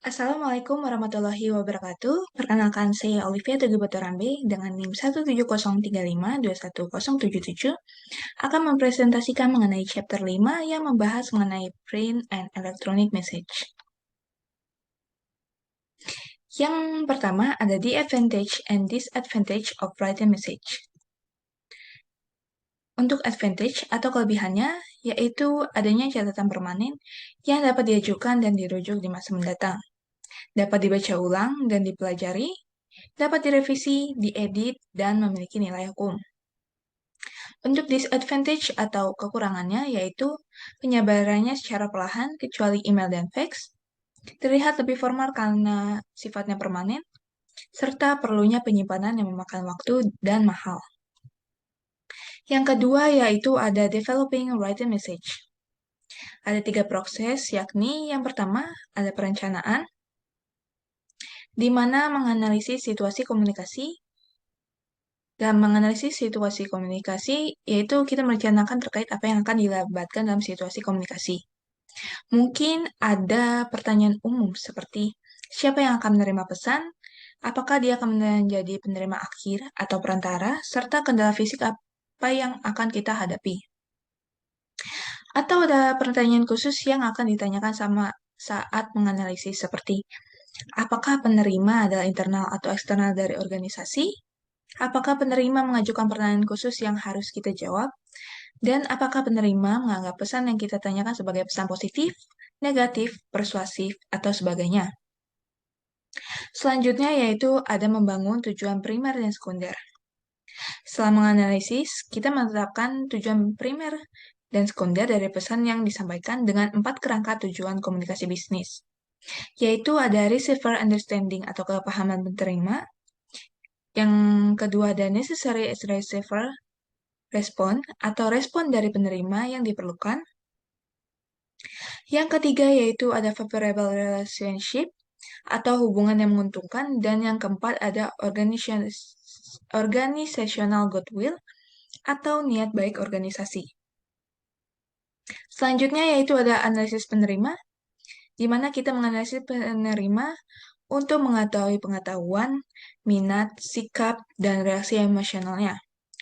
Assalamualaikum warahmatullahi wabarakatuh. Perkenalkan, saya Olivia Teguh Batorambe dengan NIM 17035210077 akan mempresentasikan mengenai chapter 5 yang membahas mengenai print and electronic message. Yang pertama ada the advantage and disadvantage of written message. Untuk advantage atau kelebihannya, yaitu adanya catatan permanen yang dapat diajukan dan dirujuk di masa mendatang, dapat dibaca ulang dan dipelajari, dapat direvisi, diedit, dan memiliki nilai hukum. Untuk disadvantage atau kekurangannya yaitu penyebarannya secara perlahan kecuali email dan fax, terlihat lebih formal karena sifatnya permanen, serta perlunya penyimpanan yang memakan waktu dan mahal. Yang kedua yaitu ada developing written message. Ada 3 proses, yakni yang pertama ada perencanaan, di mana menganalisis situasi komunikasi. Dalam menganalisis situasi komunikasi, yaitu kita merencanakan terkait apa yang akan dilibatkan dalam situasi komunikasi. Mungkin ada pertanyaan umum seperti, siapa yang akan menerima pesan? Apakah dia akan menjadi penerima akhir atau perantara? Serta kendala fisik apa yang akan kita hadapi. Atau ada pertanyaan khusus yang akan ditanyakan sama saat menganalisis seperti, apakah penerima adalah internal atau eksternal dari organisasi? Apakah penerima mengajukan pertanyaan khusus yang harus kita jawab? Dan apakah penerima menganggap pesan yang kita tanyakan sebagai pesan positif, negatif, persuasif, atau sebagainya? Selanjutnya yaitu ada membangun tujuan primer dan sekunder. Setelah menganalisis, kita menetapkan tujuan primer dan sekunder dari pesan yang disampaikan dengan 4 kerangka tujuan komunikasi bisnis, yaitu ada receiver understanding atau kepahaman penerima, yang kedua ada necessary receiver respon atau respon dari penerima yang diperlukan. Yang ketiga yaitu ada favorable relationship atau hubungan yang menguntungkan, dan yang keempat ada organizational goodwill atau niat baik organisasi. Selanjutnya yaitu ada analisis penerima, di mana kita menganalisis penerima untuk mengetahui pengetahuan, minat, sikap, dan reaksi emosionalnya.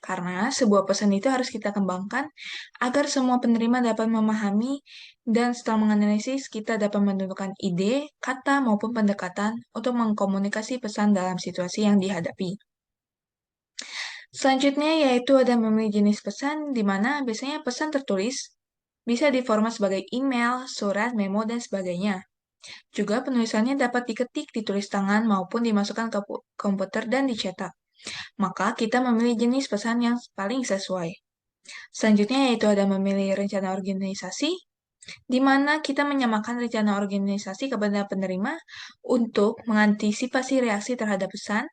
Karena sebuah pesan itu harus kita kembangkan agar semua penerima dapat memahami, dan setelah menganalisis kita dapat menentukan ide, kata, maupun pendekatan untuk mengkomunikasi pesan dalam situasi yang dihadapi. Selanjutnya yaitu ada memilih jenis pesan, di mana biasanya pesan tertulis bisa diformat sebagai email, surat, memo, dan sebagainya. Juga penulisannya dapat diketik, ditulis tangan, maupun dimasukkan ke komputer dan dicetak. Maka kita memilih jenis pesan yang paling sesuai. Selanjutnya yaitu ada memilih rencana organisasi, di mana kita menyamakan rencana organisasi kepada penerima untuk mengantisipasi reaksi terhadap pesan,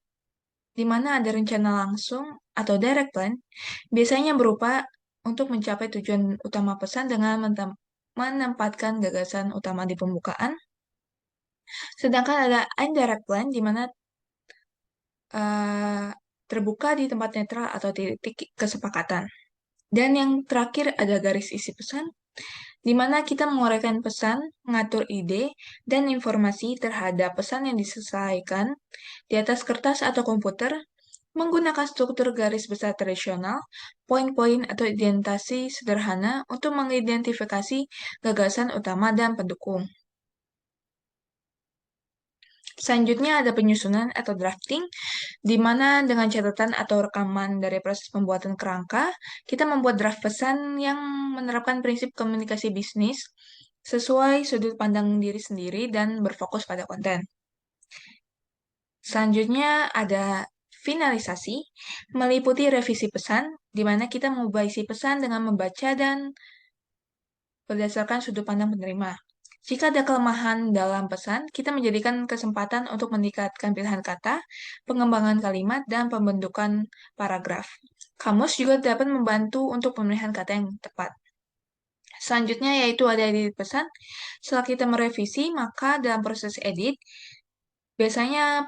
di mana ada rencana langsung atau direct plan, biasanya berupa untuk mencapai tujuan utama pesan dengan menempatkan gagasan utama di pembukaan. Sedangkan ada indirect plan, di mana terbuka di tempat netral atau titik kesepakatan. Dan yang terakhir ada garis isi pesan, di mana kita menguraikan pesan, mengatur ide, dan informasi terhadap pesan yang diselesaikan di atas kertas atau komputer, menggunakan struktur garis besar tradisional, poin-poin atau indentasi sederhana untuk mengidentifikasi gagasan utama dan pendukung. Selanjutnya ada penyusunan atau drafting, di mana dengan catatan atau rekaman dari proses pembuatan kerangka, kita membuat draft pesan yang menerapkan prinsip komunikasi bisnis sesuai sudut pandang diri sendiri dan berfokus pada konten. Selanjutnya ada finalisasi, meliputi revisi pesan, di mana kita mengubah isi pesan dengan membaca dan berdasarkan sudut pandang penerima. Jika ada kelemahan dalam pesan, kita menjadikan kesempatan untuk meningkatkan pilihan kata, pengembangan kalimat, dan pembentukan paragraf. Kamus juga dapat membantu untuk pemilihan kata yang tepat. Selanjutnya yaitu ada edit pesan. Setelah kita merevisi, maka dalam proses edit, biasanya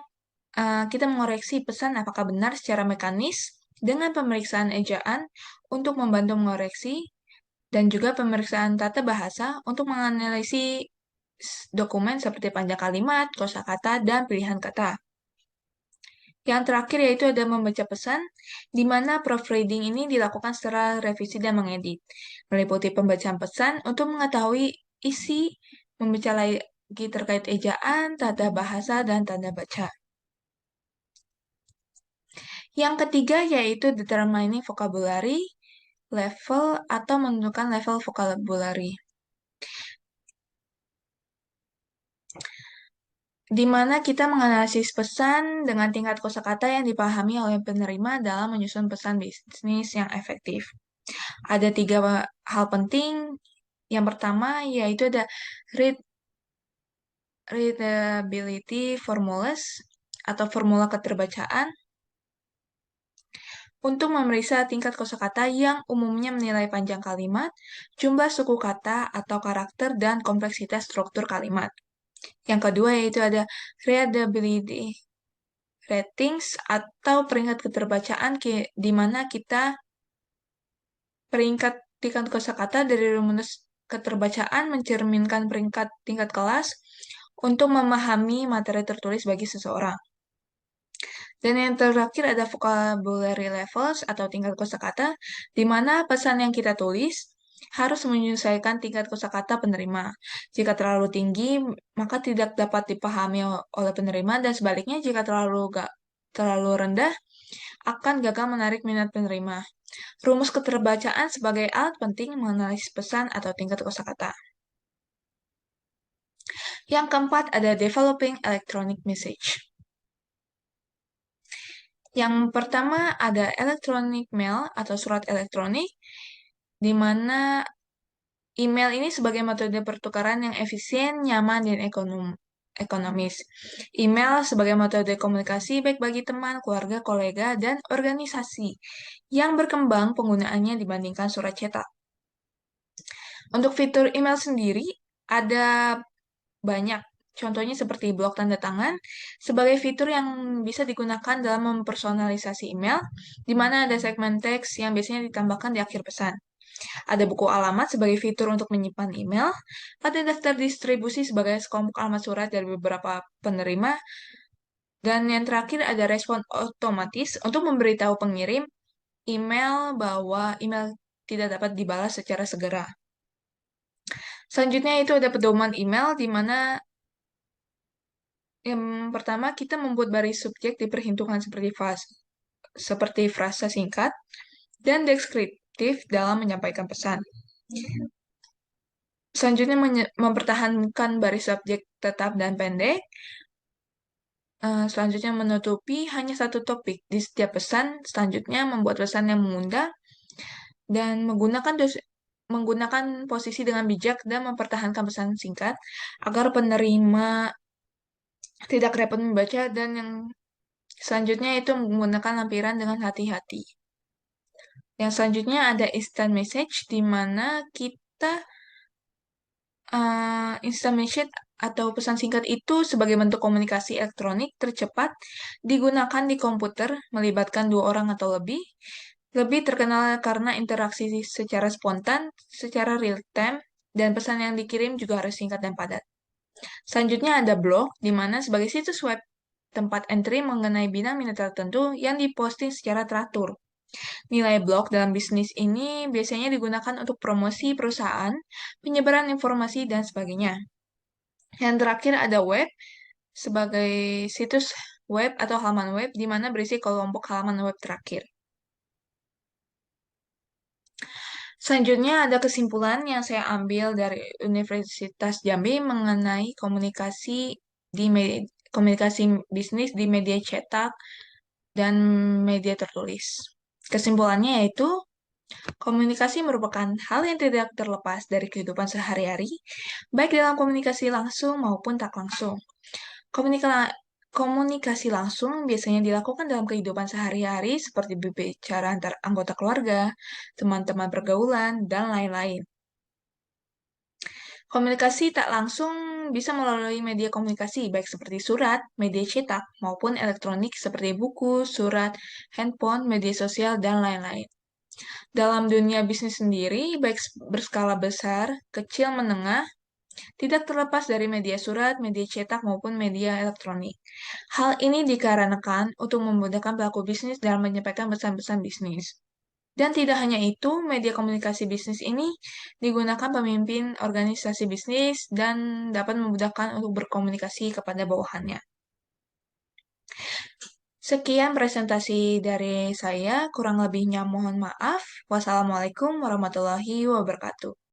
kita mengoreksi pesan apakah benar secara mekanis dengan pemeriksaan ejaan untuk membantu mengoreksi, dan juga pemeriksaan tata bahasa untuk menganalisis dokumen seperti panjang kalimat, kosakata, dan pilihan kata. Yang terakhir yaitu ada membaca pesan, di mana proofreading ini dilakukan secara revisi dan mengedit, meliputi pembacaan pesan untuk mengetahui isi, membaca lagi terkait ejaan, tata bahasa, dan tanda baca. Yang ketiga yaitu determining vocabulary level atau menentukan level vocabulary, di mana kita menganalisis pesan dengan tingkat kosakata yang dipahami oleh penerima dalam menyusun pesan bisnis yang efektif. Ada 3 hal penting. Yang pertama yaitu ada readability formulas atau formula keterbacaan untuk memeriksa tingkat kosakata yang umumnya menilai panjang kalimat, jumlah suku kata atau karakter, dan kompleksitas struktur kalimat. Yang kedua yaitu ada readability ratings atau peringkat keterbacaan di mana kita peringkat tingkat kosakata dari rumus keterbacaan mencerminkan peringkat tingkat kelas untuk memahami materi tertulis bagi seseorang. Dan yang terakhir ada vocabulary levels atau tingkat kosakata, di mana pesan yang kita tulis harus menyesuaikan tingkat kosakata penerima. Jika terlalu tinggi, maka tidak dapat dipahami oleh penerima, dan sebaliknya jika terlalu rendah, akan gagal menarik minat penerima. Rumus keterbacaan sebagai alat penting menganalisis pesan atau tingkat kosakata. Yang keempat ada developing electronic message. Yang pertama ada electronic mail atau surat elektronik, di mana email ini sebagai metode pertukaran yang efisien, nyaman, dan ekonomis. Email sebagai metode komunikasi baik bagi teman, keluarga, kolega, dan organisasi yang berkembang penggunaannya dibandingkan surat cetak. Untuk fitur email sendiri, ada banyak. Contohnya seperti blok tanda tangan, sebagai fitur yang bisa digunakan dalam mempersonalisasi email, di mana ada segmen teks yang biasanya ditambahkan di akhir pesan. Ada buku alamat sebagai fitur untuk menyimpan email, ada daftar distribusi sebagai sekelompok alamat surat dari beberapa penerima, dan yang terakhir ada respon otomatis untuk memberitahu pengirim email bahwa email tidak dapat dibalas secara segera. Selanjutnya itu ada pedoman email, di mana yang pertama kita membuat baris subjek diperhitungkan seperti frasa singkat dan deskriptif dalam menyampaikan pesan. Selanjutnya mempertahankan baris subjek tetap dan pendek. Selanjutnya menutupi hanya satu topik di setiap pesan. Selanjutnya membuat pesan yang mengundang dan menggunakan posisi dengan bijak dan mempertahankan pesan singkat agar penerima tidak repot membaca, dan yang selanjutnya itu menggunakan lampiran dengan hati-hati. Yang selanjutnya ada instant message, di mana kita instant message atau pesan singkat itu sebagai bentuk komunikasi elektronik tercepat digunakan di komputer, melibatkan 2 orang atau lebih terkenal karena interaksi secara spontan, secara real time, dan pesan yang dikirim juga harus singkat dan padat. Selanjutnya ada blog, di mana sebagai situs web tempat entry mengenai bidang minat tertentu yang diposting secara teratur. Nilai blog dalam bisnis ini biasanya digunakan untuk promosi perusahaan, penyebaran informasi, dan sebagainya. Yang terakhir ada web, sebagai situs web atau halaman web, di mana berisi kelompok halaman web terakhir. Selanjutnya ada kesimpulan yang saya ambil dari Universitas Jambi mengenai komunikasi bisnis di media cetak dan media tertulis. Kesimpulannya yaitu komunikasi merupakan hal yang tidak terlepas dari kehidupan sehari-hari, baik dalam komunikasi langsung maupun tak langsung. Komunikasi langsung biasanya dilakukan dalam kehidupan sehari-hari seperti berbicara antar anggota keluarga, teman-teman pergaulan, dan lain-lain. Komunikasi tak langsung bisa melalui media komunikasi, baik seperti surat, media cetak, maupun elektronik seperti buku, surat, handphone, media sosial, dan lain-lain. Dalam dunia bisnis sendiri, baik berskala besar, kecil, menengah, tidak terlepas dari media surat, media cetak, maupun media elektronik. Hal ini dikarenakan untuk memudahkan pelaku bisnis dalam menyampaikan pesan-pesan bisnis. Dan tidak hanya itu, media komunikasi bisnis ini digunakan pemimpin organisasi bisnis dan dapat memudahkan untuk berkomunikasi kepada bawahannya. Sekian presentasi dari saya, kurang lebihnya mohon maaf. Wassalamualaikum warahmatullahi wabarakatuh.